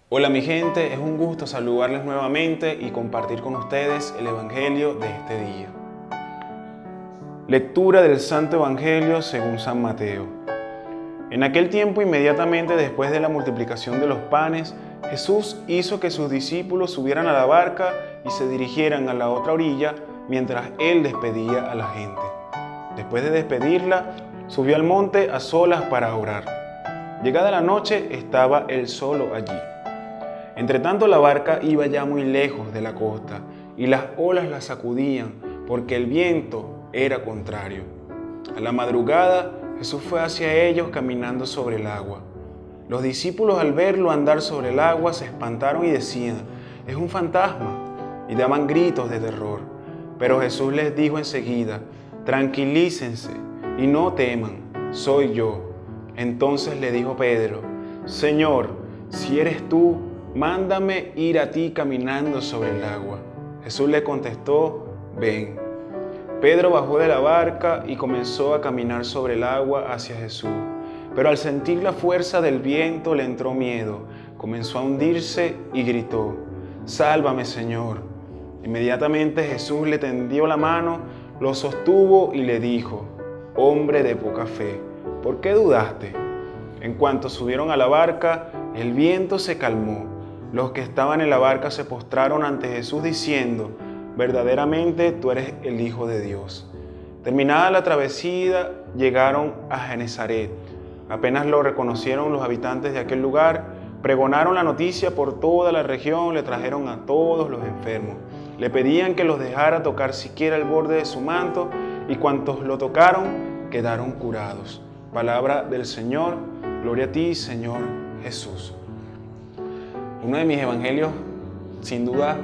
Hola mi gente, es un gusto saludarles nuevamente y compartir con ustedes el Evangelio de este día. Lectura del Santo Evangelio según San Mateo. En aquel tiempo, inmediatamente después de la multiplicación de los panes, Jesús hizo que sus discípulos subieran a la barca y se dirigieran a la otra orilla mientras Él despedía a la gente. Después de despedirla, subió al monte a solas para orar. Llegada la noche, estaba Él solo allí. Entretanto, la barca iba ya muy lejos de la costa y las olas la sacudían porque el viento era contrario. A la madrugada, Jesús fue hacia ellos caminando sobre el agua. Los discípulos, al verlo andar sobre el agua, se espantaron y decían: «Es un fantasma», y daban gritos de terror. Pero Jesús les dijo enseguida: «Tranquilícense y no teman, soy yo». Entonces le dijo Pedro: «Señor, si eres tú, mándame ir a ti caminando sobre el agua». Jesús le contestó: «Ven». Pedro bajó de la barca y comenzó a caminar sobre el agua hacia Jesús. Pero al sentir la fuerza del viento le entró miedo, comenzó a hundirse y gritó: «Sálvame, Señor». Inmediatamente Jesús le tendió la mano, lo sostuvo y le dijo: «Hombre de poca fe, ¿por qué dudaste?». En cuanto subieron a la barca, el viento se calmó. Los que estaban en la barca se postraron ante Jesús diciendo: «Verdaderamente tú eres el Hijo de Dios». Terminada la travesía, llegaron a Genesaret. Apenas lo reconocieron los habitantes de aquel lugar, pregonaron la noticia por toda la región, le trajeron a todos los enfermos. Le pedían que los dejara tocar siquiera el borde de su manto, y cuantos lo tocaron quedaron curados. Palabra del Señor. Gloria a ti, Señor Jesús. Uno de mis evangelios, sin duda,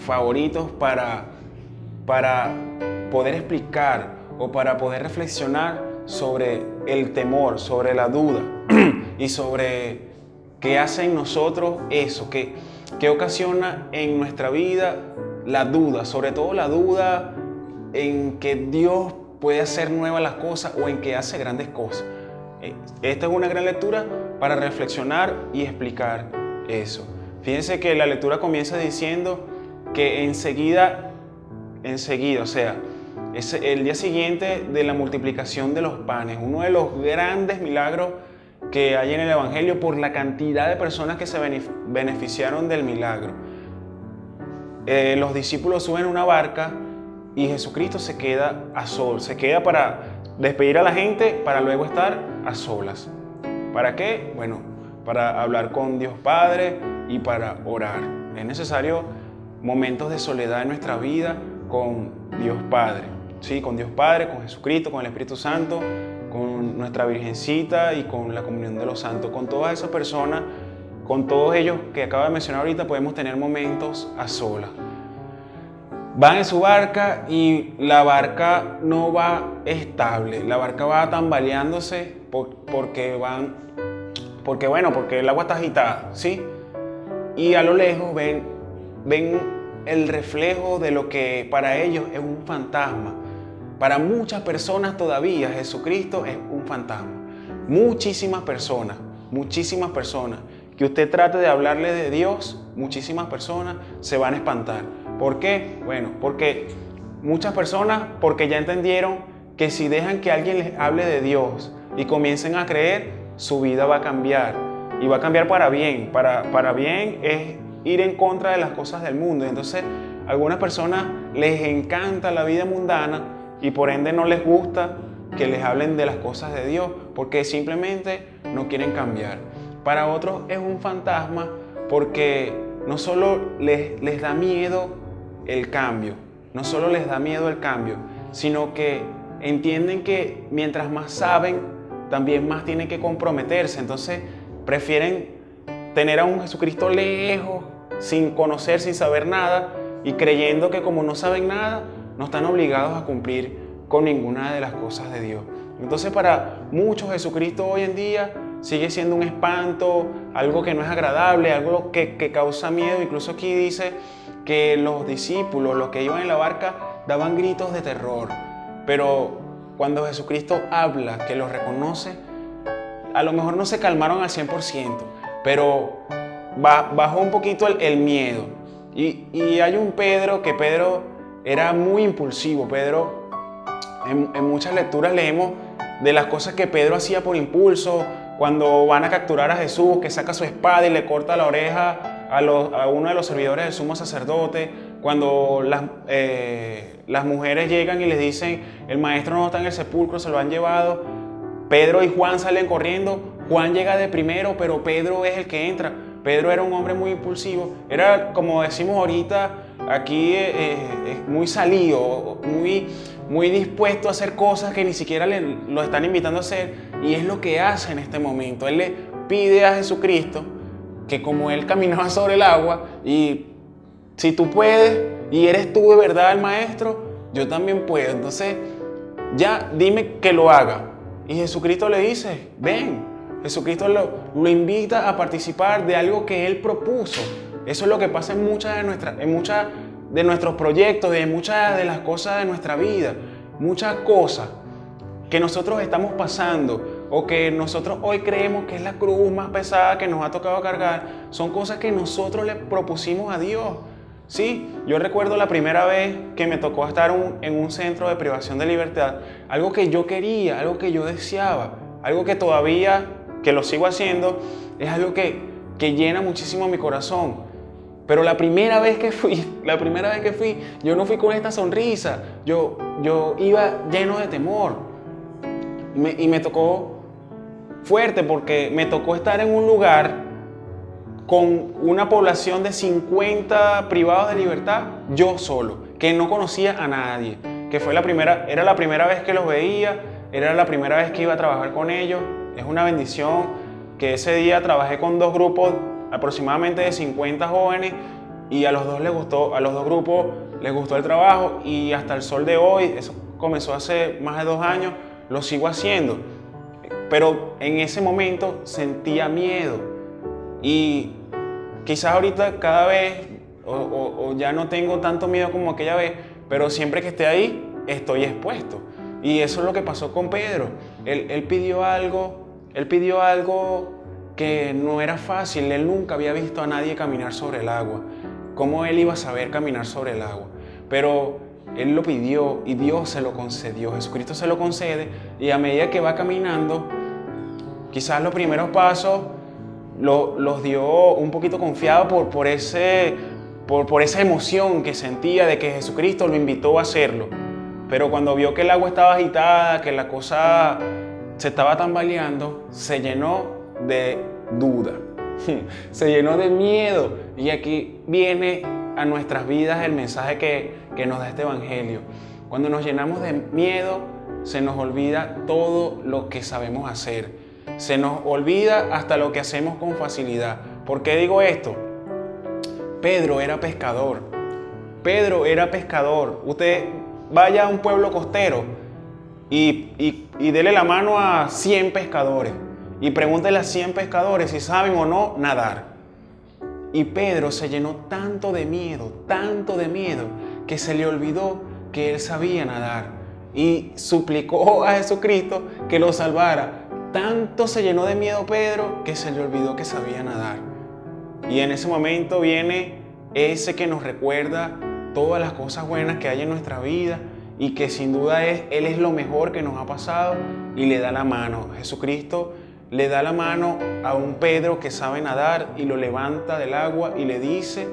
favoritos para poder explicar o para poder reflexionar sobre el temor, sobre la duda y sobre qué hace en nosotros eso, qué ocasiona en nuestra vida la duda, sobre todo la duda en que Dios puede hacer nuevas las cosas o en que hace grandes cosas. Esta es una gran lectura para reflexionar y explicar eso. Fíjense que la lectura comienza diciendo que enseguida, o sea, es el día siguiente de la multiplicación de los panes, uno de los grandes milagros que hay en el Evangelio por la cantidad de personas que se beneficiaron del milagro. Los discípulos suben a una barca y Jesucristo se queda a solas, se queda para despedir a la gente, para luego estar a solas. ¿Para qué? Bueno, para hablar con Dios Padre y para orar. Es necesario momentos de soledad en nuestra vida con Dios Padre, ¿sí? Con Dios Padre, con Jesucristo, con el Espíritu Santo, con nuestra Virgencita y con la comunión de los santos. Con todas esas personas, con todos ellos que acabo de mencionar ahorita, podemos tener momentos a solas. Van en su barca y la barca no va estable, la barca va tambaleándose porque el agua está agitada, ¿sí? Y a lo lejos ven el reflejo de lo que para ellos es un fantasma. Para muchas personas todavía Jesucristo es un fantasma. Muchísimas personas, que usted trate de hablarle de Dios, muchísimas personas se van a espantar. ¿Por qué? Bueno, porque muchas personas, porque ya entendieron que si dejan que alguien les hable de Dios y comiencen a creer, su vida va a cambiar. Y va a cambiar para bien. Para bien es ir en contra de las cosas del mundo. Entonces, a algunas personas les encanta la vida mundana y por ende no les gusta que les hablen de las cosas de Dios porque simplemente no quieren cambiar. Para otros es un fantasma porque no solo les da miedo el cambio, sino que entienden que mientras más saben, también más tienen que comprometerse. Entonces prefieren tener a un Jesucristo lejos, sin conocer, sin saber nada, y creyendo que como no saben nada, no están obligados a cumplir con ninguna de las cosas de Dios. Entonces para muchos Jesucristo hoy en día sigue siendo un espanto, algo que no es agradable, algo que causa miedo. Incluso aquí dice que los discípulos, los que iban en la barca, daban gritos de terror. Pero cuando Jesucristo habla, que los reconoce, a lo mejor no se calmaron al 100%, pero bajó un poquito el miedo. Y hay un Pedro, que Pedro era muy impulsivo. Pedro, en muchas lecturas leemos de las cosas que Pedro hacía por impulso, cuando van a capturar a Jesús, que saca su espada y le corta la oreja a uno de los servidores del sumo sacerdote, cuando las mujeres llegan y les dicen, el maestro no está en el sepulcro, se lo han llevado. Pedro y Juan salen corriendo, Juan llega de primero, pero Pedro es el que entra. Pedro era un hombre muy impulsivo, era, como decimos ahorita, aquí muy salido, muy dispuesto a hacer cosas que ni siquiera lo están invitando a hacer, y es lo que hace en este momento. Él le pide a Jesucristo que, como él caminaba sobre el agua, y si tú puedes y eres tú de verdad el maestro, yo también puedo, entonces ya dime que lo haga. Y Jesucristo le dice, ven. Jesucristo lo invita a participar de algo que Él propuso. Eso es lo que pasa en muchas de nuestros proyectos, en muchas de las cosas de nuestra vida. Muchas cosas que nosotros estamos pasando o que nosotros hoy creemos que es la cruz más pesada que nos ha tocado cargar, son cosas que nosotros le propusimos a Dios. Sí, yo recuerdo la primera vez que me tocó estar en un centro de privación de libertad, algo que yo quería, algo que yo deseaba, algo que todavía, que lo sigo haciendo, es algo que llena muchísimo mi corazón. Pero la primera vez que fui, yo no fui con esta sonrisa, yo iba lleno de temor. Y me tocó fuerte, porque me tocó estar en un lugar con una población de 50 privados de libertad, yo solo, que no conocía a nadie, que era la primera vez que los veía, era la primera vez que iba a trabajar con ellos. Es una bendición que ese día trabajé con dos grupos aproximadamente de 50 jóvenes, y a los dos grupos les gustó el trabajo, y hasta el sol de hoy, eso comenzó hace más de 2 años, lo sigo haciendo. Pero en ese momento sentía miedo, y quizás ahorita cada vez o ya no tengo tanto miedo como aquella vez, pero siempre que esté ahí estoy expuesto. Y eso es lo que pasó con Pedro. Él pidió algo que no era fácil. Él nunca había visto a nadie caminar sobre el agua. ¿Cómo él iba a saber caminar sobre el agua? Pero él lo pidió y Dios se lo concedió. Jesucristo se lo concede, y a medida que va caminando, quizás los primeros pasos los dio un poquito confiado por esa emoción que sentía de que Jesucristo lo invitó a hacerlo. Pero cuando vio que el agua estaba agitada, que la cosa se estaba tambaleando, se llenó de duda, se llenó de miedo. Y aquí viene a nuestras vidas el mensaje que nos da este evangelio. Cuando nos llenamos de miedo, se nos olvida todo lo que sabemos hacer. Se nos olvida hasta lo que hacemos con facilidad. ¿Por qué digo esto? Pedro era pescador. Usted vaya a un pueblo costero y dele la mano a 100 pescadores y pregúntele a 100 pescadores si saben o no nadar. Y Pedro se llenó tanto de miedo, que se le olvidó que él sabía nadar, y suplicó a Jesucristo que lo salvara. Tanto se llenó de miedo Pedro que se le olvidó que sabía nadar. Y en ese momento viene ese que nos recuerda todas las cosas buenas que hay en nuestra vida, y que sin duda Él es lo mejor que nos ha pasado, y le da la mano. Jesucristo le da la mano a un Pedro que sabe nadar, y lo levanta del agua y le dice,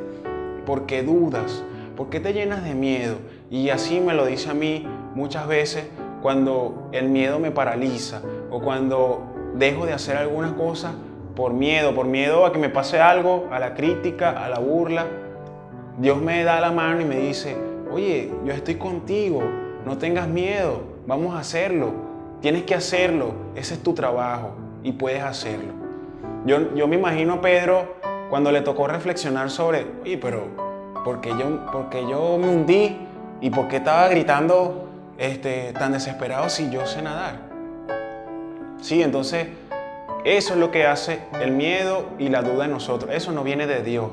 ¿por qué dudas? ¿Por qué te llenas de miedo? Y así me lo dice a mí muchas veces cuando el miedo me paraliza, o cuando dejo de hacer algunas cosas por miedo a que me pase algo, a la crítica, a la burla. Dios me da la mano y me dice, oye, yo estoy contigo, no tengas miedo, vamos a hacerlo, tienes que hacerlo, ese es tu trabajo y puedes hacerlo. Yo me imagino a Pedro cuando le tocó reflexionar sobre, oye, pero ¿por qué yo me hundí? ¿Y por qué estaba gritando tan desesperado si yo sé nadar? Sí, entonces eso es lo que hace el miedo y la duda en nosotros. Eso no viene de Dios.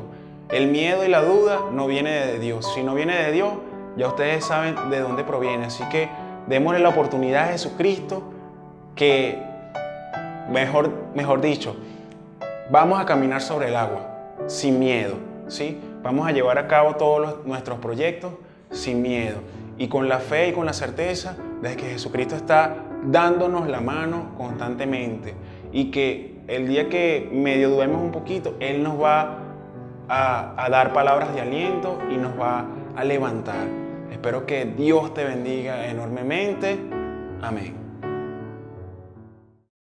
El miedo y la duda no viene de Dios. Si no viene de Dios, ya ustedes saben de dónde proviene. Así que démosle la oportunidad a Jesucristo, que, mejor dicho, vamos a caminar sobre el agua. sin miedo, ¿sí? Vamos a llevar a cabo todos nuestros proyectos sin miedo y con la fe y con la certeza de que Jesucristo está dándonos la mano constantemente y que el día que medio dudemos un poquito, Él nos va a dar palabras de aliento y nos va a levantar. Espero que Dios te bendiga enormemente. Amén.